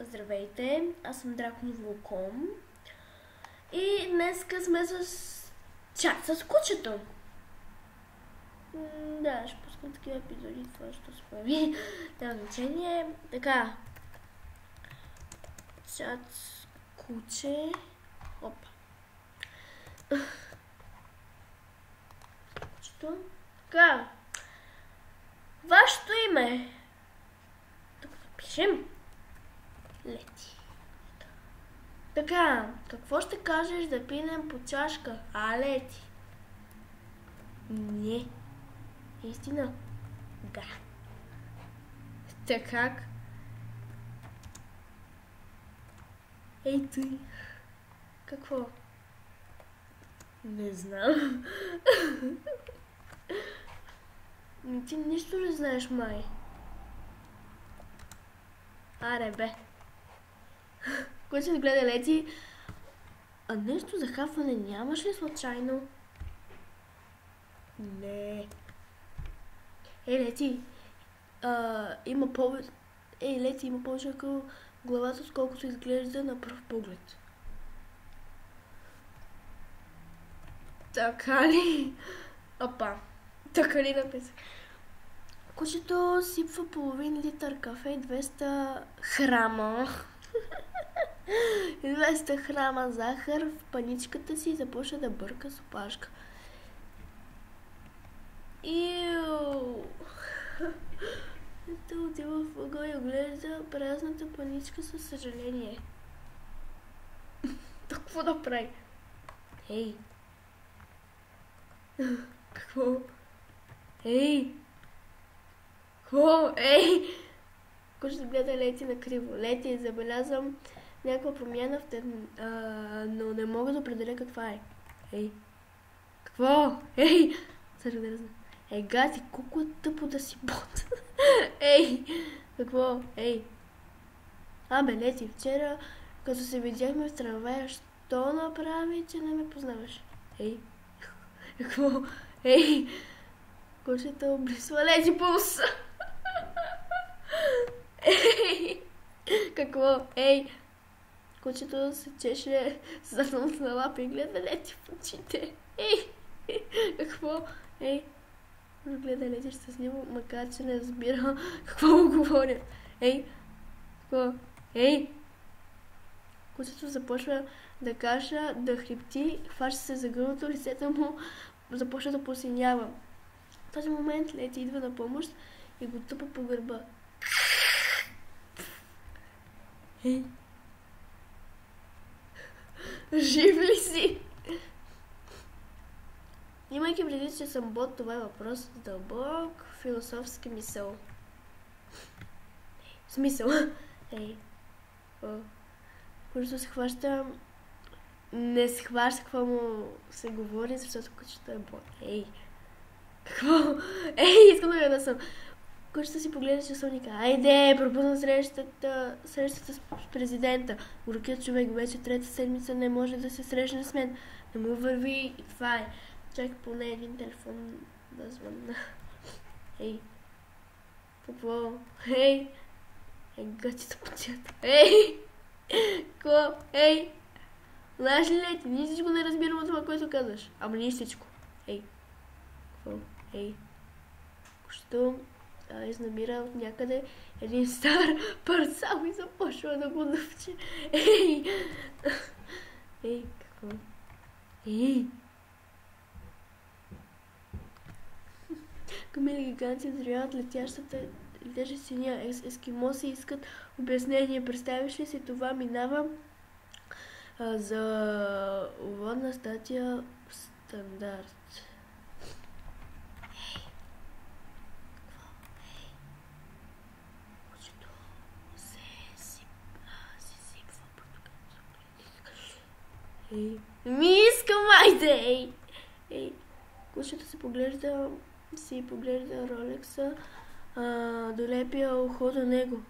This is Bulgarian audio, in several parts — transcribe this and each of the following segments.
Здравейте, аз съм Дракон Вулком и днеска сме с чат с кучето. Да, ще пускам такива епизоди, това ще се появи. Няма значение. Така. Чат с куче. Опа. Кучето. Така. Вашето име. Тук напишем. Лети. Така, какво ще кажеш да пинем по чашка? Лети. Не. Истина. Да. Така. Ей ти. Какво? Не знам. Ти нищо не знаеш, май. Аре, бе. Кой ще гледа, Лети? А нещо за хапване нямаш ли случайно? Не. Лети. Има повече... Лети, има повече към главата, сколкото изглежда на пръв поглед. Така ли? Опа. Така ли написах? Кучето сипва половин литър кафе и 200 храма. 200 храма захар в паничката си и започва да бърка с опашка. Иу! Той отива в ъгъл и оглежда празната паничка със съжаление. Какво да прави? Ей! Какво? Ей! Какво? Ей! Кучето гледа Лети накриво. Лети, забелязвам някаква промяна в но не мога да определя каква е. Ей! Какво? Ей! Също да разбера. Гати, колко е тъпо да си бот. Ей! Какво? Ей! Бе, Лети, вчера, като се видяхме в трамвая, що направи, че не ме познаваш? Ей! Какво? Ей! Кучето облисва Лети по уса. Ей! Какво? Ей! Кучето се чеше задното на лапа и гледа Лети в очите. Ей! Какво? Ей! Гледа Лети щастливо, макар че не разбира какво му говоря. Ей! Какво? Ей! Кучето започва да каша, да хрипти, хваща се за гърлото, лицето му започва да посинява. В този момент Лети идва на помощ и го тупа по гърба. Ей! Жив ли си? Имайки предвид, че съм бот, това е въпрос с дълбок философски мисъл. Смисъл. Ей. Кучето се хваща... Не се хваща какво му се говори, защото кучето е бот. Ей. Какво? Ей, искам да съм. Кучето си погледа часовника. Айде, пропусна срещата с президента. Горкият човек вече трета седмица не може да се срещне с мен. Не му върви и това е. Чакай поне един телефон да звънна. Ей. Какво? Ей. Гътите по цията. Ей. Какво? Ей. Знаеш ли, Лети? Ние всичко не разбирам от това, което казваш. Ама ние всичко. Ей. Какво? Ей. Кучето изнамира от някъде един стар парцал и започва да го дъвче. Ей! Ей, какво? Ей! Камили гиганти взривяват летящата синя. Ескимоси искат обяснение. Представиш ли си това? Минава за уводна статия в Стандарт. Ей, ми искам, айде! Ей, кучето се поглежда Ролекса, долепя ухо до него.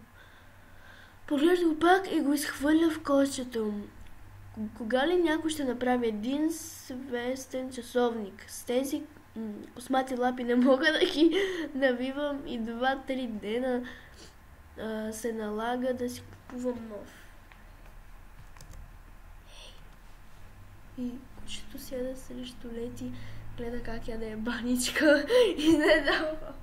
Поглежда го пак и го изхвърля в кошчето. Кога ли някой ще направи един свестен часовник? С тези космати лапи не мога да ги навивам и 2-3 дена. се налага да си купувам нов. И кучето сяда срещу Лети, гледа как яде баничка и не дава.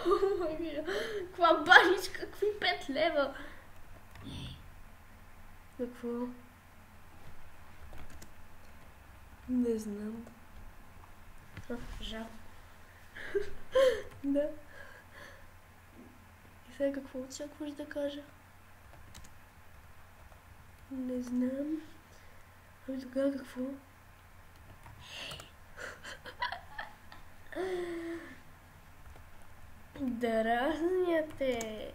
О, мой мило, каква баничка, какви 5 лева? Какво? Не знам. Жал. Да. И сега какво очакваш да кажа? Не знам. Ами тогава какво? Дразняте.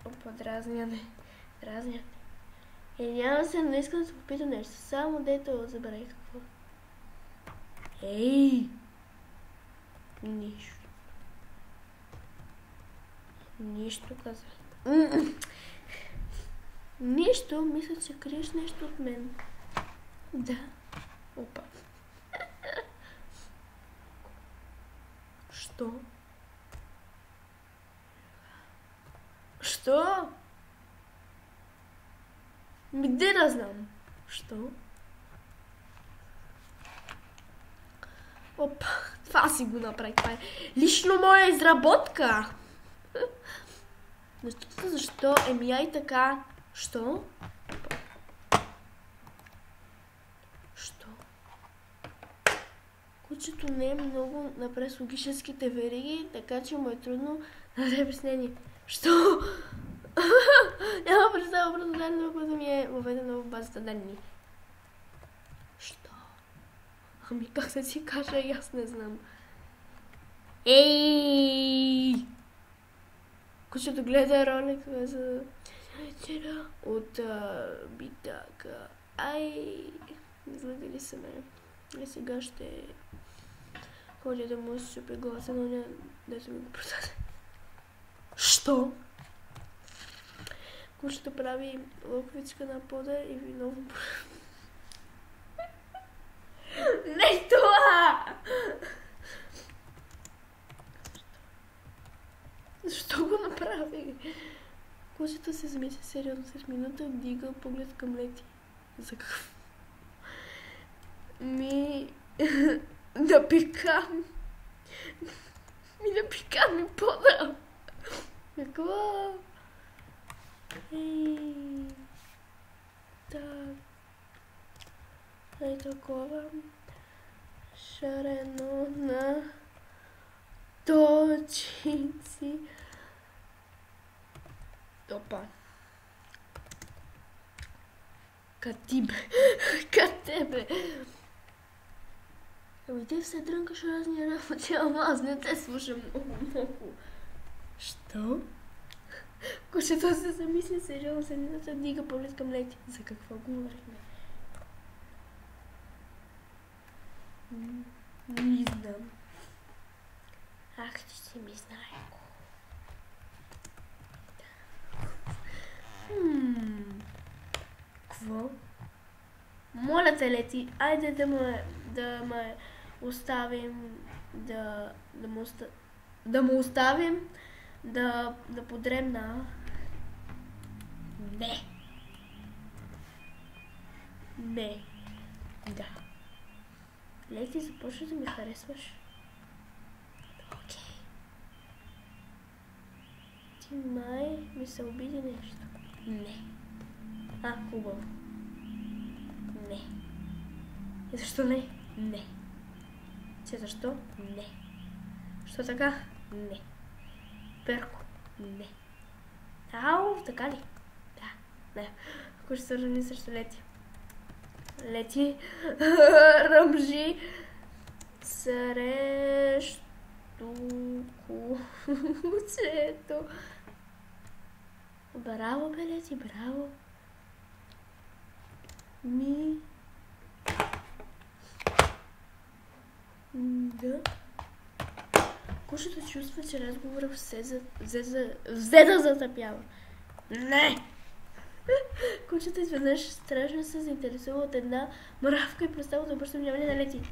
Опа, дразняне. Дразняте. Няма се, не искам да се попитам нещо. Само дето забравих какво. Ей! Нищо. Нищо каза. Нищо, мисля, че криеш нещо от мен. Да. Опа. Що? Що? Где да знам? Що? Опа, това си го направи. Това е лично моя изработка. Защо? Еми ай така. Що? Що? Кучето не е много напрез логическите вериги, така че му е трудно да даде обяснение. Що? Няма представа образованието, което ми е въведено в базата данни. Що? Ами как да си кажа, и аз не знам. Ей! Кучето гледа ролика за вечера от битака. Ай! Изгледали се ме. И сега ще ходя да му се чупи гласа, но не да ми го продаде. Що? Кучето прави локовичка на пода и виновно... Не това! Защо го направи? Кучето се замисля сериозно след минута, вдига поглед към Лети. За какво? Да пикам. Да пикам и пода. Какво? Ей. Так. Ей такова. Шарено на точици. Опа. Катибе. Катебе. Ами ти все дрънкаш разни работи, ама аз не те слушам много. Що? Кучето се замисли сериозно, седната вдига поглед към Лети. За какво говорихме? Не знам. Ах, ти си ми знае. Какво? Моля те, Лети, айде да ме оставим, да му оставим, да подремна. Не. Не. Да. Лети, започва да ми харесваш. Окей. Ти май ми се обиди нещо. Не. Хубаво. Не. И защо не? Не. Че защо? Не. Що така? Не. Перко? Не. Ау, така ли? Да. Не. Ако ще се равни срещу Лети. Лети. Ръмжи. Срещу кучето. Браво, бе, Лети, браво. Да. Кучето чувства, че разговора взе да затъпява. Не! Кучето изведнъж страшно се заинтересува от една мравка и представа да обръща внимание на Лети.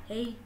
Ей,